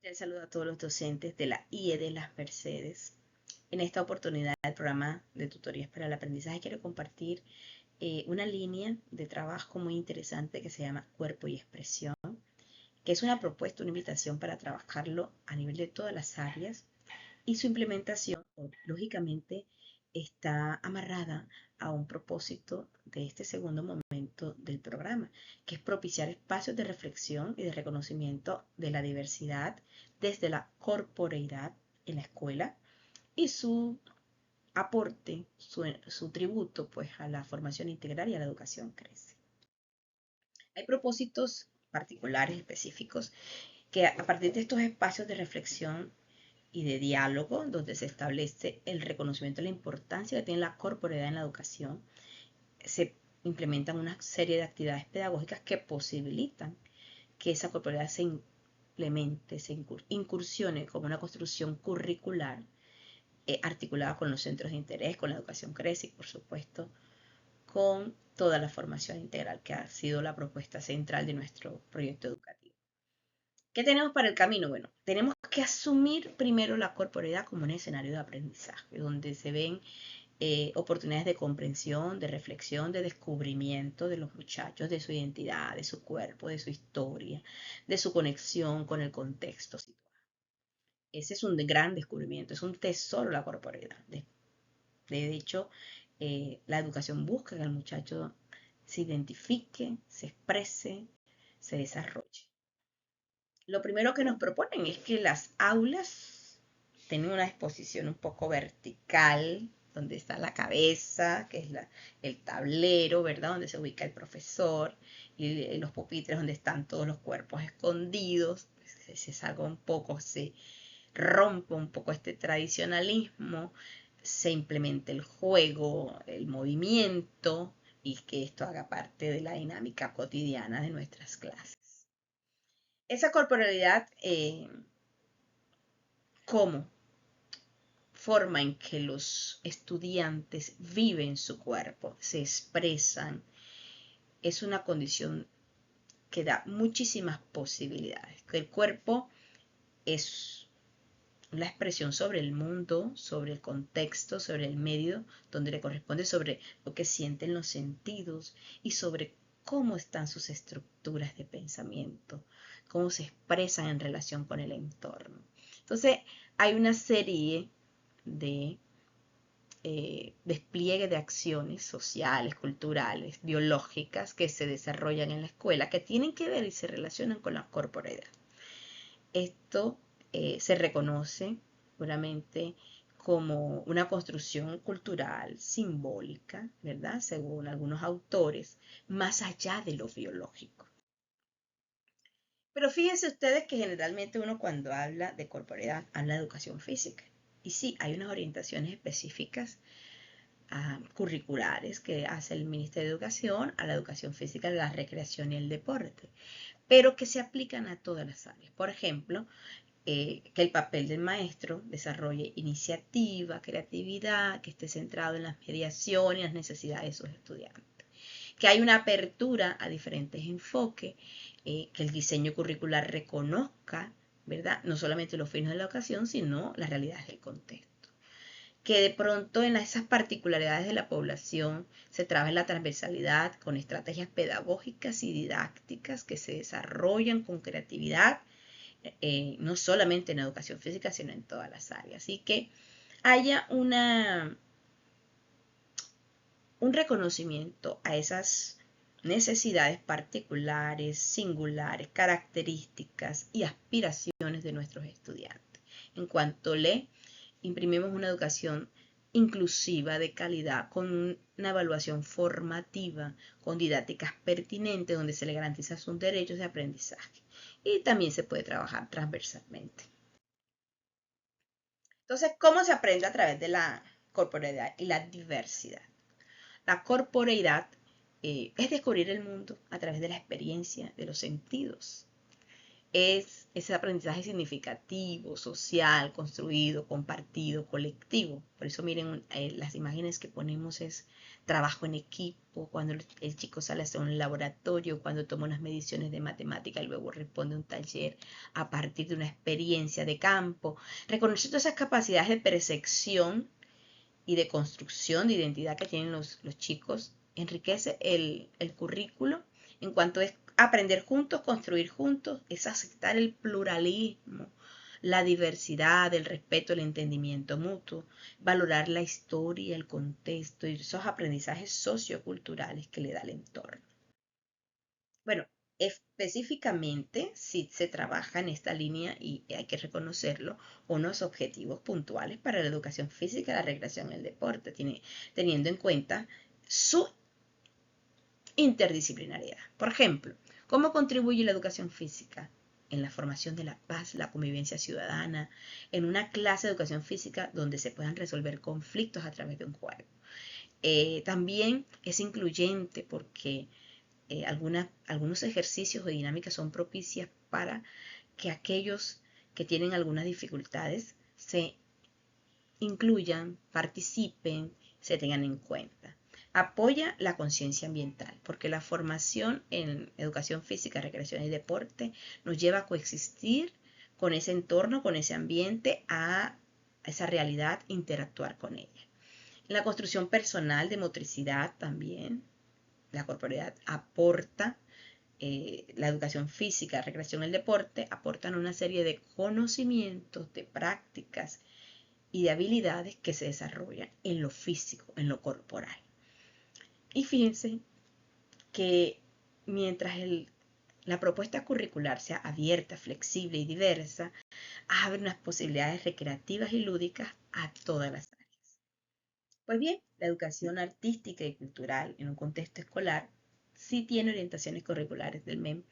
Cordial saludo a todos los docentes de la IE de Las Mercedes. En esta oportunidad del programa de tutorías para el aprendizaje quiero compartir una línea de trabajo muy interesante que se llama Cuerpo y Expresión, que es una propuesta, una invitación para trabajarlo a nivel de todas las áreas y su implementación, lógicamente, está amarrada a un propósito de este segundo momento del programa, que es propiciar espacios de reflexión y de reconocimiento de la diversidad desde la corporeidad en la escuela y su aporte, su tributo pues a la formación integral y a la educación crece. Hay propósitos particulares, específicos, que a partir de estos espacios de reflexión y de diálogo, donde se establece el reconocimiento de la importancia que tiene la corporeidad en la educación, se implementan una serie de actividades pedagógicas que posibilitan que esa corporeidad se implemente, se incursione como una construcción curricular articulada con los centros de interés, con la educación crece y, por supuesto, con toda la formación integral que ha sido la propuesta central de nuestro proyecto educativo. ¿Qué tenemos para el camino? Bueno, tenemos que asumir primero la corporeidad como un escenario de aprendizaje, donde se ven oportunidades de comprensión, de reflexión, de descubrimiento de los muchachos, de su identidad, de su cuerpo, de su historia, de su conexión con el contexto situado. Ese es un gran descubrimiento, es un tesoro la corporeidad. De hecho, la educación busca que el muchacho se identifique, se exprese, se desarrolle. Lo primero que nos proponen es que las aulas tienen una exposición un poco vertical, donde está la cabeza, que es el tablero, ¿verdad? Donde se ubica el profesor, y los pupitres donde están todos los cuerpos escondidos. Se salga un poco, se rompe un poco este tradicionalismo, se implementa el juego, el movimiento, y que esto haga parte de la dinámica cotidiana de nuestras clases. Esa corporalidad, ¿cómo? Forma en que los estudiantes viven su cuerpo, se expresan, es una condición que da muchísimas posibilidades. El cuerpo es la expresión sobre el mundo, sobre el contexto, sobre el medio donde le corresponde, sobre lo que sienten los sentidos y sobre cómo están sus estructuras de pensamiento, cómo se expresan en relación con el entorno. Entonces, hay una serie de despliegue de acciones sociales, culturales, biológicas que se desarrollan en la escuela, que tienen que ver y se relacionan con la corporeidad. Esto se reconoce seguramente como una construcción cultural simbólica, ¿verdad? Según algunos autores, más allá de lo biológico. Pero fíjense ustedes que generalmente uno cuando habla de corporeidad habla de educación física. Y sí, hay unas orientaciones específicas curriculares que hace el Ministerio de Educación a la educación física, la recreación y el deporte, pero que se aplican a todas las áreas. Por ejemplo, que el papel del maestro desarrolle iniciativa, creatividad, que esté centrado en las mediaciones y las necesidades de sus estudiantes. Que hay una apertura a diferentes enfoques, que el diseño curricular reconozca, ¿verdad? No solamente los fines de la ocasión, sino las realidades del contexto. Que de pronto en esas particularidades de la población se trabaje la transversalidad con estrategias pedagógicas y didácticas que se desarrollan con creatividad, no solamente en educación física, sino en todas las áreas. Así que haya un reconocimiento a esas necesidades particulares, singulares, características y aspiraciones de nuestros estudiantes. En cuanto le imprimimos una educación inclusiva, de calidad, con una evaluación formativa, con didácticas pertinentes, donde se le garantiza sus derechos de aprendizaje. Y también se puede trabajar transversalmente. Entonces, ¿cómo se aprende a través de la corporeidad y la diversidad? La corporeidad es descubrir el mundo a través de la experiencia, de los sentidos. es ese aprendizaje significativo, social, construido, compartido, colectivo. Por eso miren, las imágenes que ponemos es trabajo en equipo, cuando el chico sale a hacer un laboratorio, cuando toma unas mediciones de matemática y luego responde a un taller a partir de una experiencia de campo. Reconocer todas esas capacidades de percepción y de construcción de identidad que tienen los chicos enriquece el currículo en cuanto es aprender juntos, construir juntos, es aceptar el pluralismo, la diversidad, el respeto, el entendimiento mutuo, valorar la historia, el contexto y esos aprendizajes socioculturales que le da el entorno. Bueno, específicamente, si se trabaja en esta línea y hay que reconocerlo, unos objetivos puntuales para la educación física, la recreación y el deporte, teniendo en cuenta su interdisciplinariedad. Por ejemplo, ¿cómo contribuye la educación física? En la formación de la paz, la convivencia ciudadana, en una clase de educación física donde se puedan resolver conflictos a través de un juego. También es incluyente porque algunos ejercicios o dinámicas son propicias para que aquellos que tienen algunas dificultades se incluyan, participen, se tengan en cuenta. Apoya la conciencia ambiental, porque la formación en educación física, recreación y deporte nos lleva a coexistir con ese entorno, con ese ambiente, a esa realidad, interactuar con ella. En la construcción personal de motricidad también, la corporalidad aporta, la educación física, la recreación y el deporte aportan una serie de conocimientos, de prácticas y de habilidades que se desarrollan en lo físico, en lo corporal. Y fíjense que mientras la propuesta curricular sea abierta, flexible y diversa, abre unas posibilidades recreativas y lúdicas a todas las áreas. Pues bien, la educación artística y cultural en un contexto escolar sí tiene orientaciones curriculares del MEM,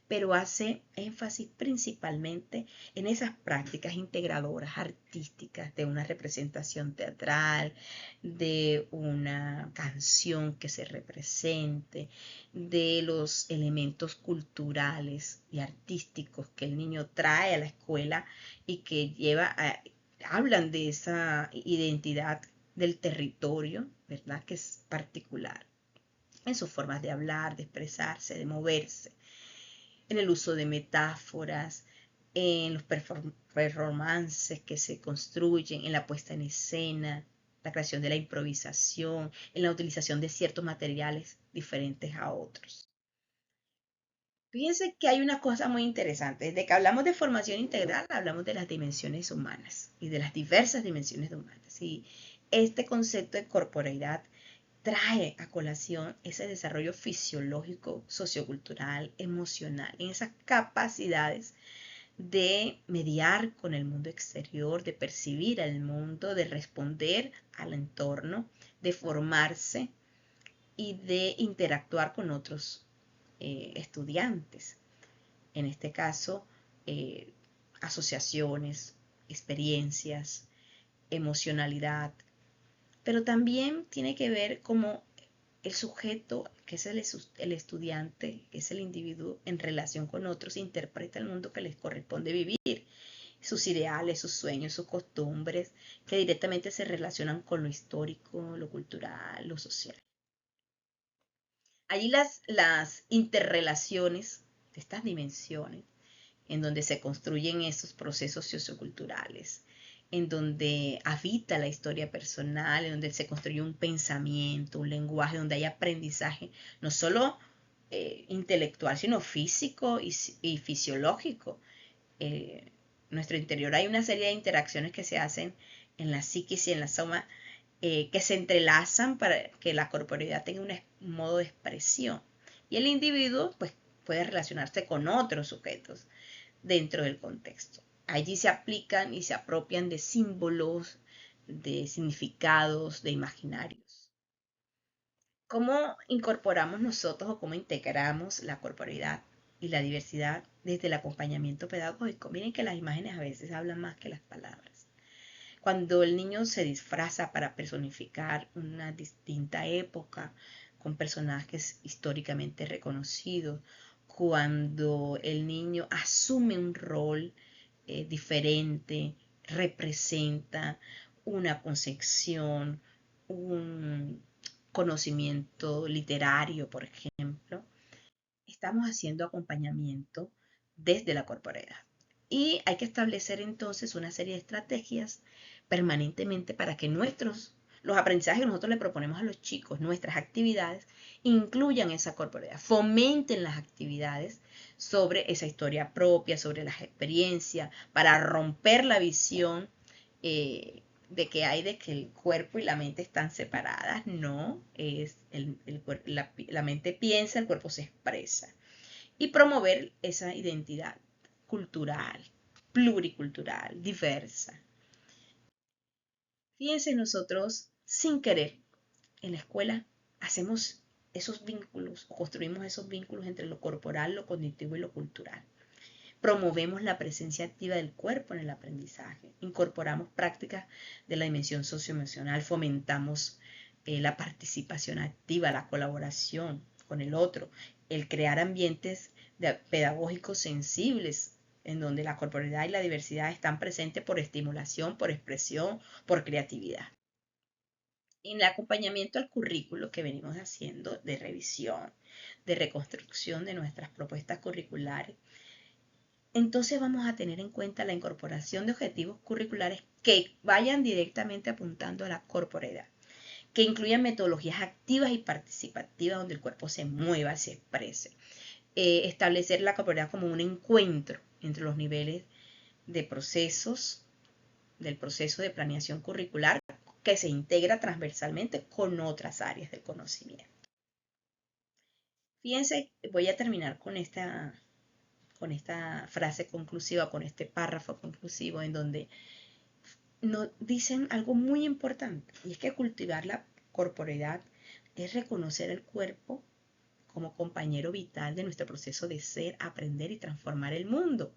pero hace énfasis principalmente en esas prácticas integradoras artísticas de una representación teatral, de una canción que se represente, de los elementos culturales y artísticos que el niño trae a la escuela y que hablan de esa identidad del territorio, ¿verdad? Que es particular en sus formas de hablar, de expresarse, de moverse, en el uso de metáforas, en los performances que se construyen, en la puesta en escena, la creación de la improvisación, en la utilización de ciertos materiales diferentes a otros. Fíjense que hay una cosa muy interesante. Desde que hablamos de formación integral, hablamos de las dimensiones humanas y de las diversas dimensiones humanas. Y este concepto de corporeidad trae a colación ese desarrollo fisiológico, sociocultural, emocional, en esas capacidades de mediar con el mundo exterior, de percibir al mundo, de responder al entorno, de formarse y de interactuar con otros estudiantes. En este caso, eh, asociaciones, experiencias, emocionalidad, pero también tiene que ver como el sujeto, que es el estudiante, que es el individuo en relación con otros, interpreta el mundo que les corresponde vivir, sus ideales, sus sueños, sus costumbres, que directamente se relacionan con lo histórico, lo cultural, lo social. Allí las interrelaciones de estas dimensiones, en donde se construyen esos procesos socioculturales, en donde habita la historia personal, en donde se construye un pensamiento, un lenguaje, donde hay aprendizaje, no solo intelectual, sino físico y fisiológico. En nuestro interior hay una serie de interacciones que se hacen en la psiquis y en la soma, que se entrelazan para que la corporeidad tenga un modo de expresión. Y el individuo pues, puede relacionarse con otros sujetos dentro del contexto. Allí se aplican y se apropian de símbolos, de significados, de imaginarios. ¿Cómo incorporamos nosotros o cómo integramos la corporeidad y la diversidad desde el acompañamiento pedagógico? Miren que las imágenes a veces hablan más que las palabras. Cuando el niño se disfraza para personificar una distinta época con personajes históricamente reconocidos, cuando el niño asume un rol diferente, representa una concepción, un conocimiento literario, por ejemplo, estamos haciendo acompañamiento desde la corporalidad. Y hay que establecer entonces una serie de estrategias permanentemente para que los aprendizajes que nosotros le proponemos a los chicos, nuestras actividades, incluyan esa corporalidad, fomenten las actividades sobre esa historia propia, sobre las experiencias, para romper la visión de que hay de que el cuerpo y la mente están separadas. No, es la mente piensa, el cuerpo se expresa. Y promover esa identidad cultural, pluricultural, diversa. Fíjense, nosotros sin querer en la escuela hacemos esos vínculos o construimos esos vínculos entre lo corporal, lo cognitivo y lo cultural. Promovemos la presencia activa del cuerpo en el aprendizaje, incorporamos prácticas de la dimensión socioemocional, fomentamos la participación activa, la colaboración con el otro, el crear ambientes pedagógicos sensibles en donde la corporalidad y la diversidad están presentes por estimulación, por expresión, por creatividad. En el acompañamiento al currículo que venimos haciendo de revisión, de reconstrucción de nuestras propuestas curriculares, entonces vamos a tener en cuenta la incorporación de objetivos curriculares que vayan directamente apuntando a la corporeidad, que incluyan metodologías activas y participativas donde el cuerpo se mueva, se exprese. Establecer la corporeidad como un encuentro entre los niveles de procesos, del proceso de planeación curricular que se integra transversalmente con otras áreas del conocimiento. Fíjense, voy a terminar con esta frase conclusiva, con este párrafo conclusivo en donde nos dicen algo muy importante, y es que cultivar la corporeidad es reconocer el cuerpo como compañero vital de nuestro proceso de ser, aprender y transformar el mundo,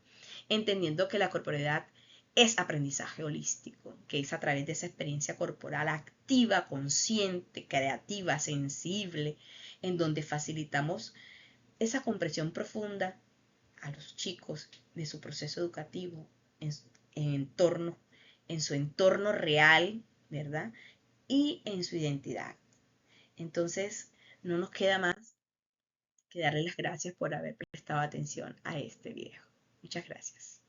entendiendo que la corporeidad es aprendizaje holístico, que es a través de esa experiencia corporal activa, consciente, creativa, sensible, en donde facilitamos esa comprensión profunda a los chicos de su proceso educativo entorno, en su entorno real, ¿verdad? Y en su identidad. Entonces, no nos queda más que darle las gracias por haber prestado atención a este video. Muchas gracias.